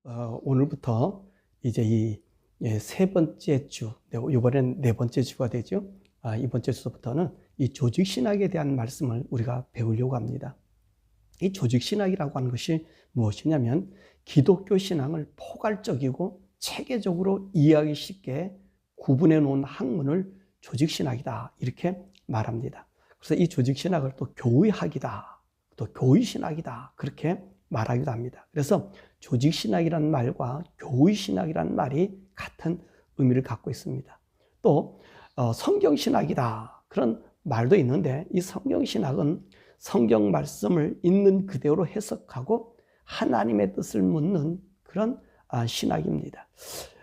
오늘부터 이제 세 번째 주, 이번엔 네 번째 주가 되죠. 이번 주부터는 이 조직신학에 대한 말씀을 우리가 배우려고 합니다. 이 조직신학이라고 하는 것이 무엇이냐면 기독교 신앙을 포괄적이고 체계적으로 이해하기 쉽게 구분해 놓은 학문을 조직신학이다 이렇게 말합니다. 그래서 이 조직신학을 또 교의학이다, 또 교의신학이다 그렇게 말하기도 합니다. 그래서 조직신학이라는 말과 교의신학이라는 말이 같은 의미를 갖고 있습니다. 또 성경신학이다 그런 말도 있는데, 이 성경신학은 성경 말씀을 있는 그대로 해석하고 하나님의 뜻을 묻는 그런 신학입니다.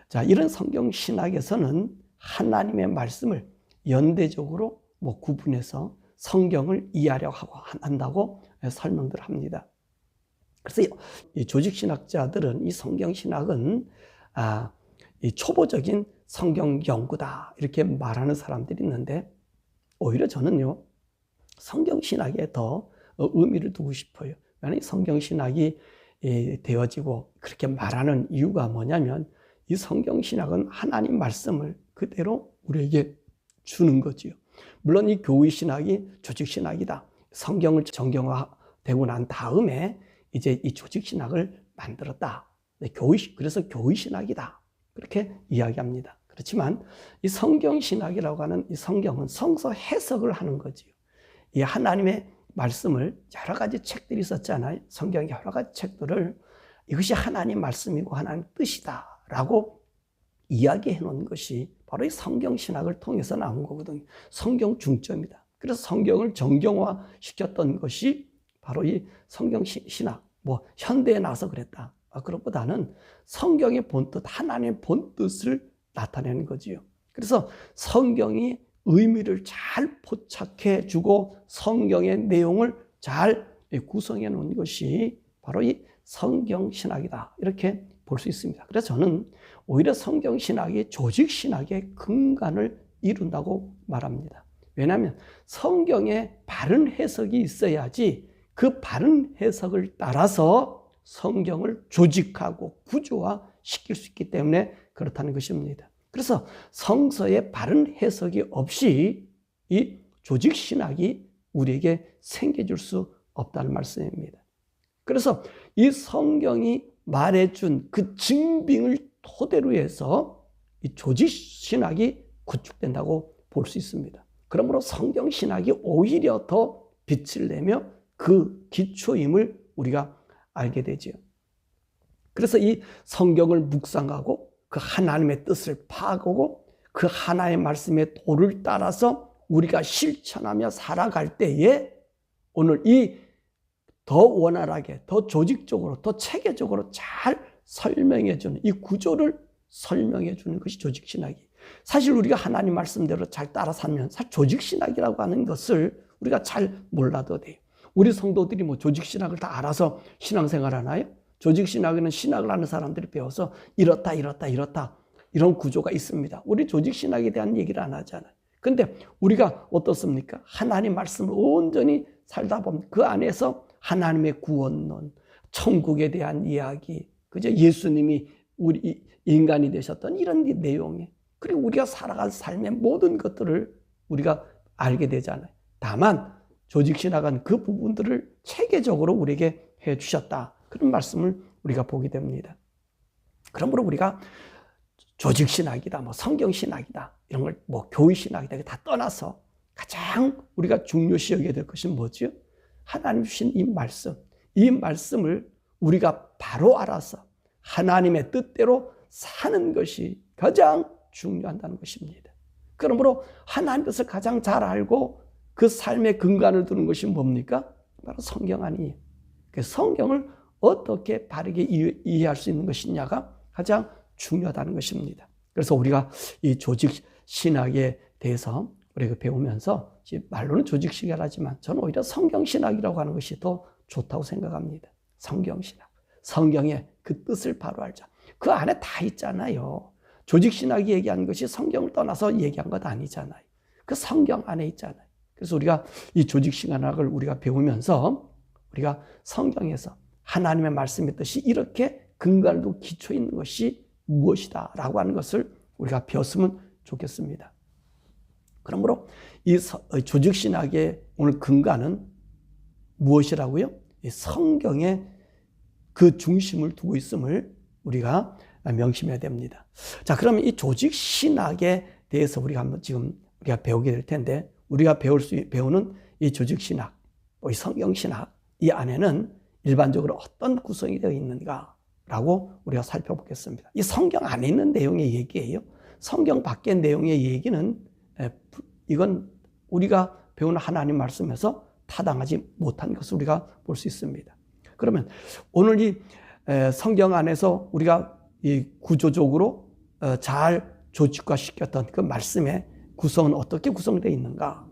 자, 이런 성경신학에서는 하나님의 말씀을 연대적으로 구분해서 성경을 이해하려고 한다고 설명들 합니다. 그래서 이 조직신학자들은 이 성경신학은 이 초보적인 성경 연구다 이렇게 말하는 사람들이 있는데, 오히려 저는요 성경신학에 더 의미를 두고 싶어요. 왜냐하면 성경신학이 되어지고 그렇게 말하는 이유가 뭐냐면, 이 성경신학은 하나님 말씀을 그대로 우리에게 주는 거지요. 물론 이 교의신학이 조직신학이다, 성경을 정경화되고 난 다음에 이제 이 조직신학을 만들었다, 그래서 교의신학이다 그렇게 이야기합니다. 그렇지만 이 성경신학이라고 하는 이 성경은 성서 해석을 하는 거지요. 이 하나님의 말씀을 여러 가지 책들이 있었잖아요. 성경의 여러 가지 책들을 이것이 하나님 말씀이고 하나님 뜻이다 라고 이야기해 놓은 것이 바로 이 성경신학을 통해서 나온 거거든요. 성경 중점이다. 그래서 성경을 정경화 시켰던 것이 바로 이 성경신학, 현대에 나서 그랬다, 그것보다는 성경의 본뜻, 하나님의 본뜻을 나타내는 거지요. 그래서 성경이 의미를 잘 포착해 주고 성경의 내용을 잘 구성해 놓은 것이 바로 이 성경신학이다 이렇게 볼 수 있습니다. 그래서 저는 오히려 성경신학이 조직신학의 근간을 이룬다고 말합니다. 왜냐하면 성경에 바른 해석이 있어야지 그 바른 해석을 따라서 성경을 조직하고 구조화시킬 수 있기 때문에 그렇다는 것입니다. 그래서 성서의 바른 해석이 없이 이 조직신학이 우리에게 생겨줄 수 없다는 말씀입니다. 그래서 이 성경이 말해준 그 증빙을 토대로 해서 이 조직신학이 구축된다고 볼 수 있습니다. 그러므로 성경신학이 오히려 더 빛을 내며 그 기초임을 우리가 알게 되죠. 그래서 이 성경을 묵상하고 그 하나님의 뜻을 파악하고 그 하나의 말씀의 도를 따라서 우리가 실천하며 살아갈 때에 오늘 이 더 원활하게, 더 조직적으로, 더 체계적으로 잘 설명해주는 이 구조를 설명해주는 것이 조직신학이. 사실 우리가 하나님 말씀대로 잘 따라 살면 사실 조직신학이라고 하는 것을 우리가 잘 몰라도 돼요. 우리 성도들이 조직신학을 다 알아서 신앙생활 하나요? 조직신학에는 신학을 하는 사람들이 배워서 이렇다 이런 구조가 있습니다. 우리 조직신학에 대한 얘기를 안 하잖아요. 근데 우리가 어떻습니까? 하나님 말씀을 온전히 살다 보면 그 안에서 하나님의 구원론, 천국에 대한 이야기, 그죠? 예수님이 우리 인간이 되셨던 이런 내용에, 그리고 우리가 살아갈 삶의 모든 것들을 우리가 알게 되잖아요. 다만 조직신학은 그 부분들을 체계적으로 우리에게 해주셨다, 그런 말씀을 우리가 보게 됩니다. 그러므로 우리가 조직신학이다, 성경신학이다, 이런 걸 교의신학이다 다 떠나서 가장 우리가 중요시 여겨야 될 것은 뭐죠? 하나님 주신 이 말씀을 우리가 바로 알아서 하나님의 뜻대로 사는 것이 가장 중요하다는 것입니다. 그러므로 하나님 뜻을 가장 잘 알고 그 삶의 근간을 두는 것이 뭡니까? 바로 성경 아니에요. 그래서 성경을 어떻게 바르게 이해할 수 있는 것이냐가 가장 중요하다는 것입니다. 그래서 우리가 이 조직신학에 대해서 우리가 배우면서 말로는 조직신학이라지만 저는 오히려 성경신학이라고 하는 것이 더 좋다고 생각합니다. 성경신학. 성경의 그 뜻을 바로 알자. 그 안에 다 있잖아요. 조직신학이 얘기하는 것이 성경을 떠나서 얘기한 것 아니잖아요. 그 성경 안에 있잖아요. 그래서 우리가 이 조직신학을 우리가 배우면서 우리가 성경에서 하나님의 말씀의 뜻이 이렇게 근간을 두고 기초 있는 것이 무엇이다 라고 하는 것을 우리가 배웠으면 좋겠습니다. 그러므로 이 조직신학의 오늘 근간은 무엇이라고요? 이 성경의 그 중심을 두고 있음을 우리가 명심해야 됩니다. 자, 그러면 이 조직신학에 대해서 우리가 한번 지금 우리가 배우게 될 텐데, 우리가 배우는 이 조직신학, 이 성경신학, 이 안에는 일반적으로 어떤 구성이 되어 있는가라고 우리가 살펴보겠습니다. 이 성경 안에 있는 내용의 얘기예요. 성경 밖의 내용의 얘기는 이건 우리가 배우는 하나님 말씀에서 타당하지 못한 것을 우리가 볼 수 있습니다. 그러면 오늘 이 성경 안에서 우리가 이 구조적으로 잘 조직화시켰던 그 말씀의 구성은 어떻게 구성되어 있는가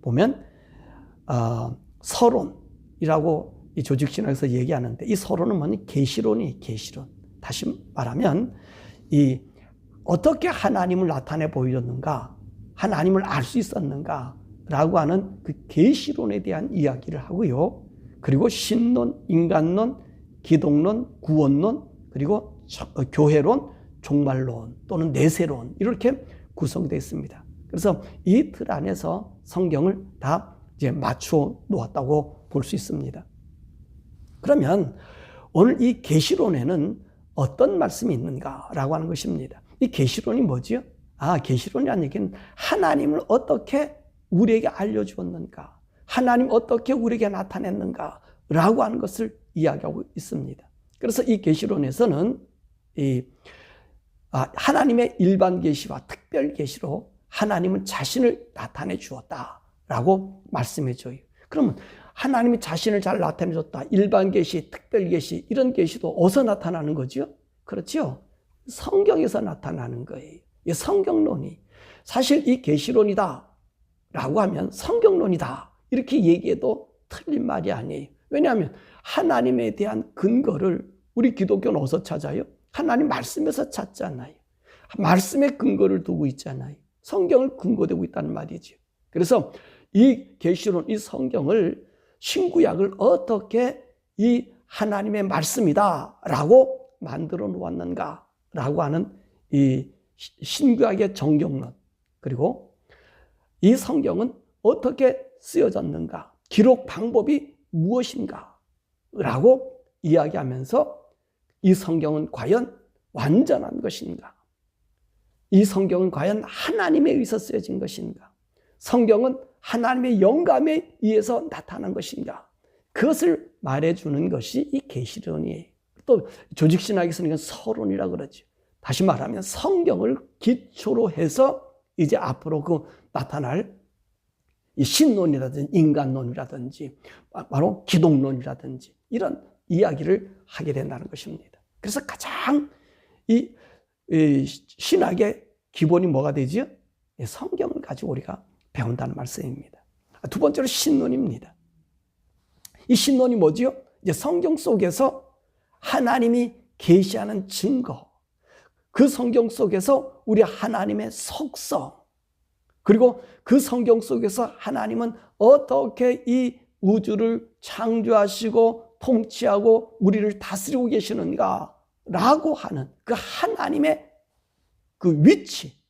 보면 서론이라고 이 조직신학에서 얘기하는데, 이 서론은 뭐니? 계시론이 계시론. 다시 말하면 이 어떻게 하나님을 나타내 보여줬는가, 하나님을 알 수 있었는가 라고 하는 그 계시론에 대한 이야기를 하고요. 그리고 신론, 인간론, 기독론, 구원론, 그리고 교회론, 종말론 또는 내세론, 이렇게 구성되어 있습니다. 그래서 이 틀 안에서 성경을 다 이제 맞춰 놓았다고 볼 수 있습니다. 그러면 오늘 이 계시론에는 어떤 말씀이 있는가라고 하는 것입니다. 이 계시론이 뭐지요? 계시론이라는 얘기는 하나님을 어떻게 우리에게 알려주었는가, 하나님 어떻게 우리에게 나타냈는가라고 하는 것을 이야기하고 있습니다. 그래서 이 계시론에서는 하나님의 일반 계시와 특별 계시로 하나님은 자신을 나타내 주었다라고 말씀해 줘요. 그러면 하나님이 자신을 잘 나타내 줬다, 일반 계시, 특별 계시, 이런 계시도 어디서 나타나는 거죠? 그렇죠? 성경에서 나타나는 거예요. 이 성경론이 사실 이 계시론이다 라고 하면 성경론이다 이렇게 얘기해도 틀린 말이 아니에요. 왜냐하면 하나님에 대한 근거를 우리 기독교는 어디서 찾아요? 하나님 말씀에서 찾잖아요. 말씀에 근거를 두고 있잖아요. 성경을 근거되고 있다는 말이죠. 그래서 이 계시론, 이 성경을, 신구약을 어떻게 이 하나님의 말씀이다 라고 만들어 놓았는가 라고 하는 이 신구약의 정경론, 그리고 이 성경은 어떻게 쓰여졌는가, 기록 방법이 무엇인가 라고 이야기하면서 이 성경은 과연 완전한 것인가, 이 성경은 과연 하나님에 의해서 쓰여진 것인가, 성경은 하나님의 영감에 의해서 나타난 것인가, 그것을 말해주는 것이 이 계시론이에요. 또 조직신학에서는 서론이라고 그러죠. 다시 말하면 성경을 기초로 해서 이제 앞으로 그 나타날 이 신론이라든지 인간론이라든지 바로 기독론이라든지 이런 이야기를 하게 된다는 것입니다. 그래서 가장 이 신학의 기본이 뭐가 되죠? 성경을 가지고 우리가 배운다는 말씀입니다. 두 번째로 신론입니다. 이 신론이 뭐지요? 이제 성경 속에서 하나님이 계시하는 증거, 그 성경 속에서 우리 하나님의 속성, 그리고 그 성경 속에서 하나님은 어떻게 이 우주를 창조하시고 통치하고 우리를 다스리고 계시는가 라고 하는 그 하나님의 그 위치,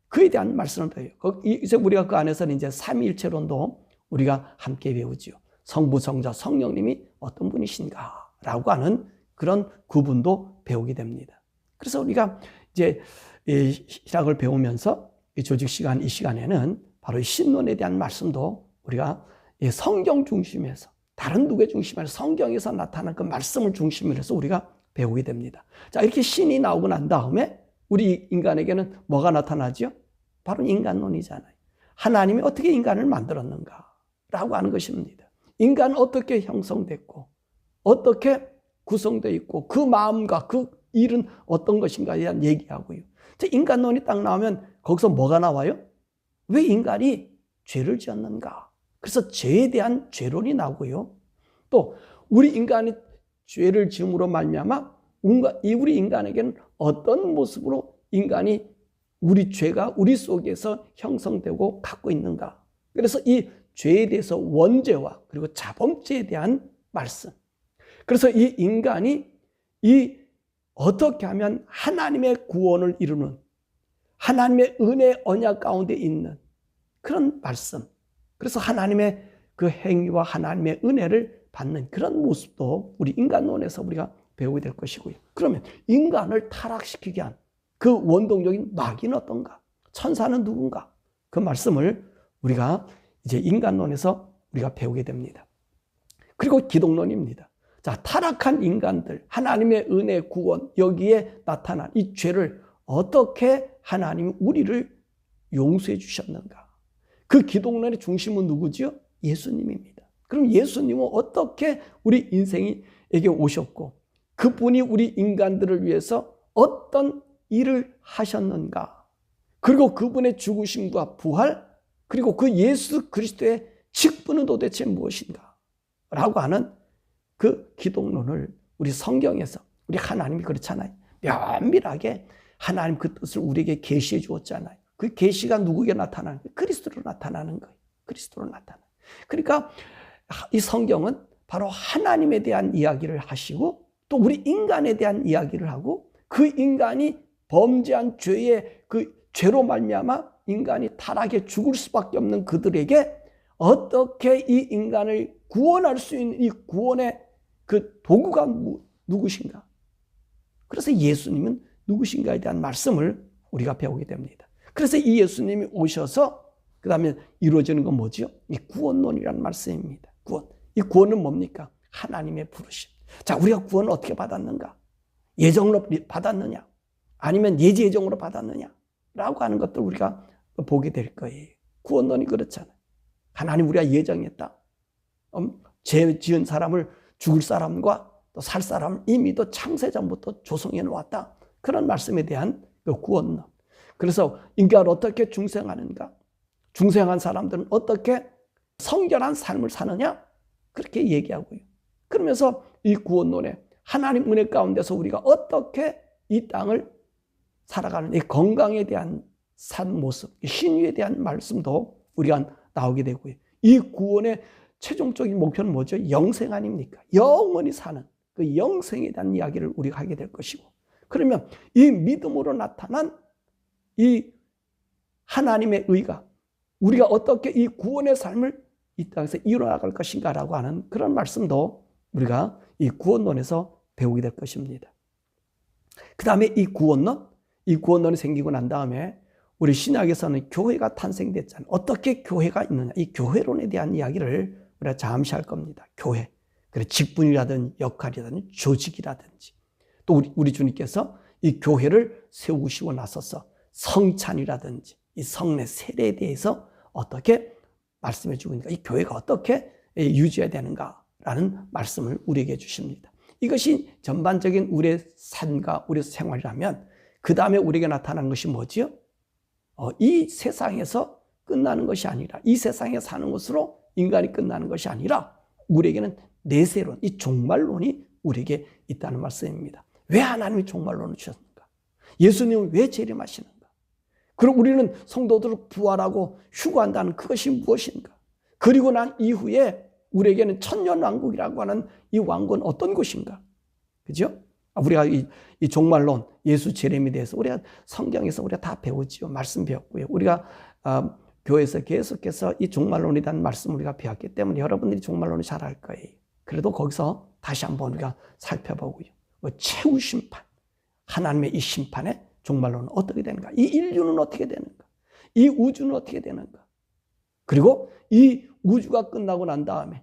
그에 대한 말씀을 배워요. 이제 우리가 그 안에서는 이제 삼위일체론도 우리가 함께 배우죠. 성부, 성자, 성령님이 어떤 분이신가 라고 하는 그런 구분도 배우게 됩니다. 그래서 우리가 이제 신학을 배우면서 이 조직 시간, 이 시간에는 바로 이 신론에 대한 말씀도 우리가 성경 중심에서, 다른 누구의 중심에서 성경에서 나타난 그 말씀을 중심으로 해서 우리가 배우게 됩니다. 자, 이렇게 신이 나오고 난 다음에 우리 인간에게는 뭐가 나타나죠? 바로 인간론이잖아요. 하나님이 어떻게 인간을 만들었는가라고 하는 것입니다. 인간은 어떻게 형성됐고 어떻게 구성되어 있고 그 마음과 그 일은 어떤 것인가에 대한 얘기하고요. 인간론이 딱 나오면 거기서 뭐가 나와요? 왜 인간이 죄를 지었는가? 그래서 죄에 대한 죄론이 나오고요. 또 우리 인간이 죄를 지음으로 말미암아 우리 인간에게는 어떤 모습으로 인간이 우리 죄가 우리 속에서 형성되고 갖고 있는가? 그래서 이 죄에 대해서 원죄와 그리고 자범죄에 대한 말씀. 그래서 이 인간이 이 어떻게 하면 하나님의 구원을 이루는, 하나님의 은혜 언약 가운데 있는 그런 말씀, 그래서 하나님의 그 행위와 하나님의 은혜를 받는 그런 모습도 우리 인간론에서 우리가 배우게 될 것이고요. 그러면 인간을 타락시키게 한 그 원동력인 마귀는 어떤가? 천사는 누군가? 그 말씀을 우리가 이제 인간론에서 우리가 배우게 됩니다. 그리고 기독론입니다. 자, 타락한 인간들, 하나님의 은혜, 구원, 여기에 나타난 이 죄를 어떻게 하나님이 우리를 용서해 주셨는가? 그 기독론의 중심은 누구죠? 예수님입니다. 그럼 예수님은 어떻게 우리 인생에게 오셨고 그분이 우리 인간들을 위해서 어떤 일을 하셨는가? 그리고 그분의 죽으심과 부활, 그리고 그 예수 그리스도의 직분은 도대체 무엇인가? 라고 하는 그 기독론을 우리 성경에서, 우리 하나님이 그렇잖아요. 면밀하게 하나님 그 뜻을 우리에게 계시해 주었잖아요. 그 계시가 누구에게 나타나는 거예요? 그리스도로 나타나는 거예요. 그리스도로 나타나는. 그러니까 이 성경은 바로 하나님에 대한 이야기를 하시고 또 우리 인간에 대한 이야기를 하고 그 인간이 범죄한 죄의 그 죄로 말미암아 인간이 타락해 죽을 수밖에 없는 그들에게 어떻게 이 인간을 구원할 수 있는 이 구원의 그 도구가 누구신가? 그래서 예수님은 누구신가에 대한 말씀을 우리가 배우게 됩니다. 그래서 이 예수님이 오셔서 그 다음에 이루어지는 건 뭐죠? 이 구원론이라는 말씀입니다. 구원. 이 구원은 뭡니까? 하나님의 부르심. 자, 우리가 구원을 어떻게 받았는가? 예정으로 받았느냐? 아니면 예지예정으로 받았느냐? 라고 하는 것들 우리가 보게 될 거예요. 구원론이 그렇잖아요. 하나님 우리가 예정했다. 죄 지은 사람을 죽을 사람과 또 살 사람을 이미 또 창세전부터 조성해 놓았다. 그런 말씀에 대한 그 구원론. 그래서 인간을 어떻게 중생하는가? 중생한 사람들은 어떻게 성결한 삶을 사느냐? 그렇게 얘기하고요. 그러면서 이 구원론에 하나님 은혜 가운데서 우리가 어떻게 이 땅을 살아가는 이 건강에 대한 산 모습, 신유에 대한 말씀도 우리가 나오게 되고요. 이 구원의 최종적인 목표는 뭐죠? 영생 아닙니까? 영원히 사는 그 영생에 대한 이야기를 우리가 하게 될 것이고, 그러면 이 믿음으로 나타난 이 하나님의 의가 우리가 어떻게 이 구원의 삶을 이 땅에서 이뤄나갈 것인가라고 하는 그런 말씀도 우리가 이 구원론에서 배우게 될 것입니다. 그 다음에 이 구원론이 생기고 난 다음에 우리 신약에서는 교회가 탄생됐잖아요. 어떻게 교회가 있느냐, 이 교회론에 대한 이야기를 우리가 잠시 할 겁니다. 교회, 그래 직분이라든지 역할이라든지 조직이라든지 또 우리 주님께서 이 교회를 세우시고 나서서 성찬이라든지 이 성례 세례에 대해서 어떻게 말씀해 주고 있는가, 이 교회가 어떻게 유지해야 되는가라는 말씀을 우리에게 주십니다. 이것이 전반적인 우리의 삶과 우리의 생활이라면 그 다음에 우리에게 나타나는 것이 뭐지요? 이 세상에서 끝나는 것이 아니라, 이 세상에 사는 것으로 인간이 끝나는 것이 아니라 우리에게는 내세론, 이 종말론이 우리에게 있다는 말씀입니다. 왜 하나님이 종말론을 주셨는가? 예수님은 왜 재림하시는가? 그럼 우리는 성도들을 부활하고 휴거한다는 그것이 무엇인가? 그리고 난 이후에 우리에게는 천년왕국이라고 하는 이 왕국은 어떤 것인가? 그죠? 우리가 이 종말론, 예수 재림에 대해서 우리가 성경에서 우리가 다 배웠지요. 말씀 배웠고요. 우리가 교회에서 계속해서 이 종말론에 대한 말씀을 우리가 배웠기 때문에 여러분들이 종말론을 잘 알 거예요. 그래도 거기서 다시 한번 우리가 살펴보고요. 최후 심판, 하나님의 이 심판에 종말론은 어떻게 되는가? 이 인류는 어떻게 되는가? 이 우주는 어떻게 되는가? 그리고 이 우주가 끝나고 난 다음에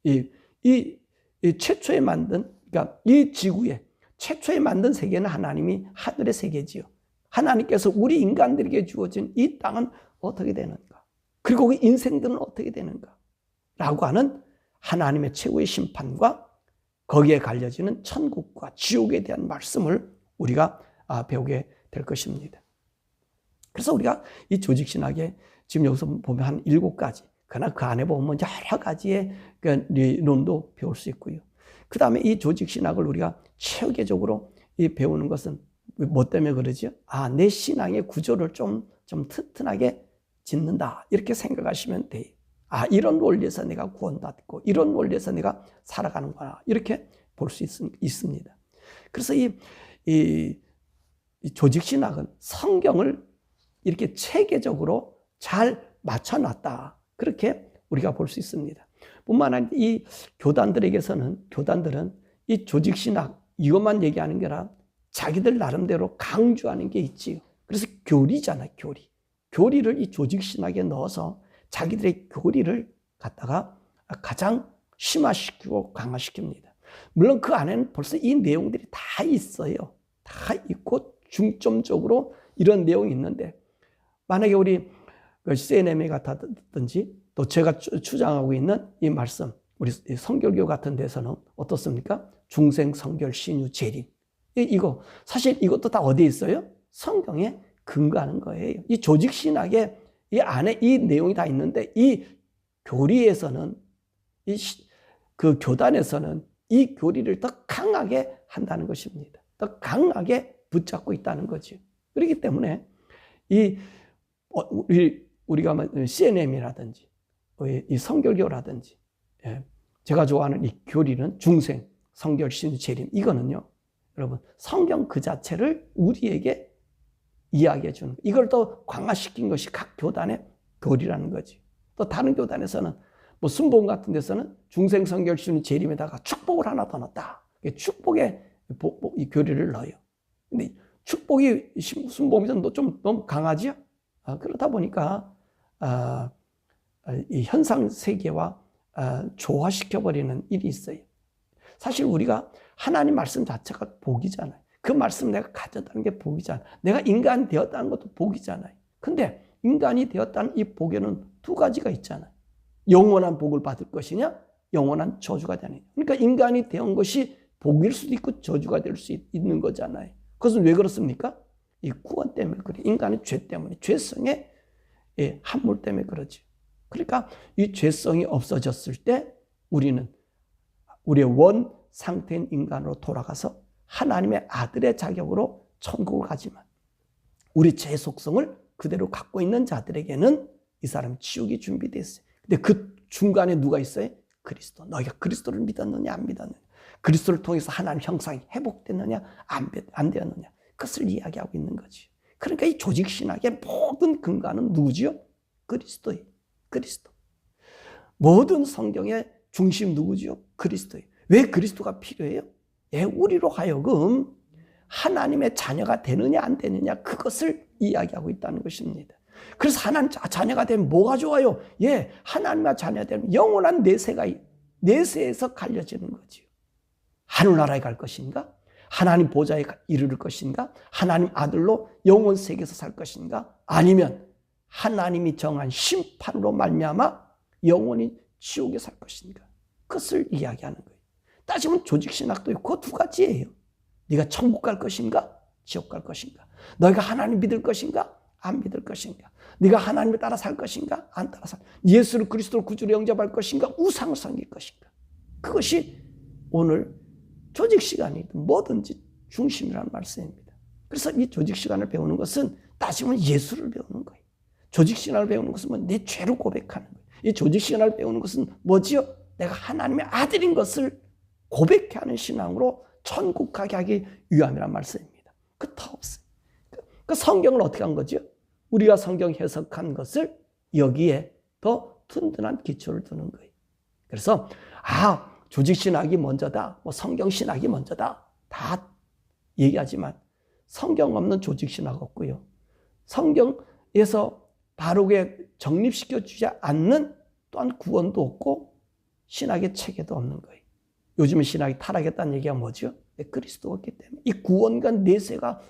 이 최초에 만든, 그러니까 이 지구에 최초에 만든 세계는 하나님이 하늘의 세계지요. 하나님께서 우리 인간들에게 주어진 이 땅은 어떻게 되는가? 그리고 그 인생들은 어떻게 되는가? 라고 하는 하나님의 최후의 심판과 거기에 갈려지는 천국과 지옥에 대한 말씀을 우리가 배우게 될 것입니다. 그래서 우리가 이 조직신학에 지금 여기서 보면 한 7가지, 그러나 그 안에 보면 여러 가지의理論도 배울 수 있고요. 그 다음에 이 조직신학을 우리가 체계적으로 배우는 것은 뭐 때문에 그러죠? 내 신앙의 구조를 좀 튼튼하게 짓는다, 이렇게 생각하시면 돼요. 이런 원리에서 내가 구원받고 이런 원리에서 내가 살아가는구나, 이렇게 볼 수 있습니다. 그래서 이 이 조직신학은 성경을 이렇게 체계적으로 잘 맞춰놨다. 그렇게 우리가 볼 수 있습니다. 뿐만 아니라 이 교단들은 이 조직신학 이것만 얘기하는 게 아니라 자기들 나름대로 강조하는 게 있지요. 그래서 교리잖아요, 교리. 교리를 이 조직신학에 넣어서 자기들의 교리를 갖다가 가장 심화시키고 강화시킵니다. 물론 그 안에는 벌써 이 내용들이 다 있어요. 다 있고 중점적으로 이런 내용이 있는데, 만약에 우리 CNMA 같다든지 또 제가 주장하고 있는 이 말씀, 우리 성결교 같은 데서는 어떻습니까? 중생, 성결, 신유, 재림. 이거 사실 이것도 다 어디에 있어요? 성경에 근거하는 거예요. 이 조직신학에 이 안에 이 내용이 다 있는데, 이 교리에서는 그 교단에서는 이 교리를 더 강하게 한다는 것입니다. 더 강하게 붙잡고 있다는 거죠. 그렇기 때문에 우리가 CNM이라든지 이 성결교라든지, 제가 좋아하는 이 교리는 중생, 성결, 신유, 재림, 이거는요, 여러분 성경 그 자체를 우리에게 이야기해 주는, 이걸 또 강화시킨 것이 각 교단의 교리라는 거지. 또 다른 교단에서는 뭐 순복음 같은 데서는 중생, 성결, 신유, 재림에다가 축복을 하나 더 넣었다. 축복의 이 교리를 넣어요. 근데 축복이 순복음에서는 좀 너무 강하지요? 그러다 보니까 이 현상 세계와 조화시켜버리는 일이 있어요. 사실 우리가 하나님 말씀 자체가 복이잖아요. 그 말씀 내가 가졌다는 게 복이잖아요. 내가 인간 되었다는 것도 복이잖아요. 근데 인간이 되었다는 이 복에는 두 가지가 있잖아요. 영원한 복을 받을 것이냐, 영원한 저주가 되느냐. 그러니까 인간이 되은 것이 복일 수도 있고 저주가 될 수 있는 거잖아요. 그것은 왜 그렇습니까? 이 구원 때문에 그래. 인간의 죄 때문에, 죄성의 함몰 때문에 그러지. 그러니까 이 죄성이 없어졌을 때 우리는 우리의 원 상태인 인간으로 돌아가서 하나님의 아들의 자격으로 천국을 가지만, 우리 죄 속성을 그대로 갖고 있는 자들에게는 이 사람 지옥이 준비되어 있어요. 근데 그 중간에 누가 있어요? 그리스도. 너희가 그리스도를 믿었느냐 안 믿었느냐, 그리스도를 통해서 하나님 형상이 회복됐느냐 안 되었느냐, 그것을 이야기하고 있는 거지. 그러니까 이 조직신학의 모든 근간은 누구지요? 그리스도예요. 그리스도. 모든 성경의 중심 누구지요? 그리스도예요. 왜 그리스도가 필요해요? 우리로 하여금 하나님의 자녀가 되느냐 안 되느냐, 그것을 이야기하고 있다는 것입니다. 그래서 하나님 자녀가 되면 뭐가 좋아요? 하나님의 자녀가 되면 영원한 내세에서 갈려지는 거지요. 하늘나라에 갈 것인가? 하나님 보좌에 이르를 것인가? 하나님 아들로 영원 세계에서 살 것인가? 아니면 하나님이 정한 심판으로 말미암아 영원히 지옥에 살 것인가? 그것을 이야기하는 거예요. 따지면 조직신학도 그 두 가지예요. 네가 천국 갈 것인가? 지옥 갈 것인가? 너희가 하나님 믿을 것인가? 안 믿을 것인가? 네가 하나님을 따라 살 것인가? 안 따라 살 것인가? 예수를 그리스도로 구주로 영접할 것인가? 우상을 섬길 것인가? 그것이 오늘 조직 시간이든 뭐든지 중심이라는 말씀입니다. 그래서 이 조직 시간을 배우는 것은 따지면 예수를 배우는 거예요. 조직 시간을 배우는 것은 내 죄를 고백하는 거예요. 이 조직 시간을 배우는 것은 뭐지요? 내가 하나님의 아들인 것을 고백해 하는 신앙으로 천국 가게 하기 위함이란 말씀입니다. 그 더 없어요. 그 성경을 어떻게 한 거죠? 우리가 성경 해석한 것을 여기에 더 튼튼한 기초를 두는 거예요. 그래서 조직신학이 먼저다, 성경신학이 먼저다, 다 얘기하지만 성경 없는 조직신학 없고요. 성경에서 바르게 정립시켜주지 않는 또한 구원도 없고 신학의 체계도 없는 거예요. 요즘은 신학이 타락했다는 얘기가 뭐죠? 그리스도가 없기 때문에. 이 구원과 내세가,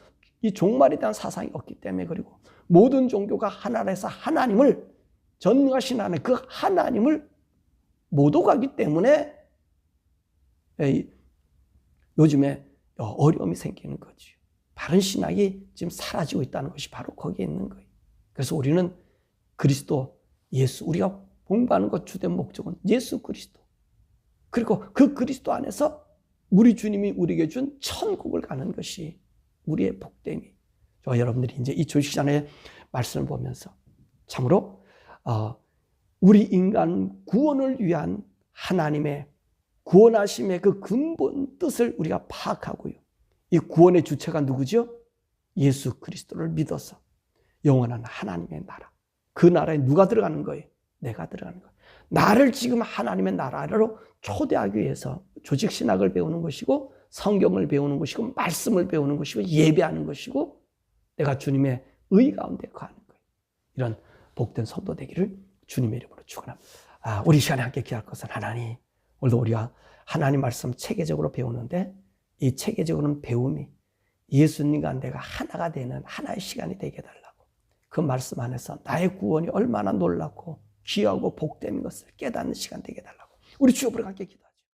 이 종말에 대한 사상이 없기 때문에, 그리고 모든 종교가 하나라서 하나님을, 전능하신 하나님, 그 하나님을 못 오가기 때문에 요즘에 어려움이 생기는 거죠. 바른 신학이 지금 사라지고 있다는 것이 바로 거기에 있는 거예요. 그래서 우리는 그리스도, 예수, 우리가 공부하는 것 주된 목적은 예수 그리스도, 그리고 그 그리스도 안에서 우리 주님이 우리에게 준 천국을 가는 것이 우리의 복됨이. 저와 여러분들이 이제 이 조직시간의 말씀을 보면서 참으로 우리 인간 구원을 위한 하나님의 구원하심의 그 근본 뜻을 우리가 파악하고요. 이 구원의 주체가 누구죠? 예수 그리스도를 믿어서 영원한 하나님의 나라. 그 나라에 누가 들어가는 거예요? 내가 들어가는 거예요. 나를 지금 하나님의 나라로 초대하기 위해서 조직신학을 배우는 것이고 성경을 배우는 것이고 말씀을 배우는 것이고 예배하는 것이고 내가 주님의 의 가운데 거하는 거예요. 이런 복된 성도 되기를 주님의 이름으로 축원합니다. 우리 시간에 함께 기할 것은 하나님, 오늘도 우리가 하나님 말씀 체계적으로 배우는데 이 체계적으로는 배움이 예수님과 내가 하나가 되는 하나의 시간이 되게 해달라고, 그 말씀 안에서 나의 구원이 얼마나 놀랍고 귀하고 복된 것을 깨닫는 시간 되게 해달라고 우리 주여 앞으로 함께 기도합니다.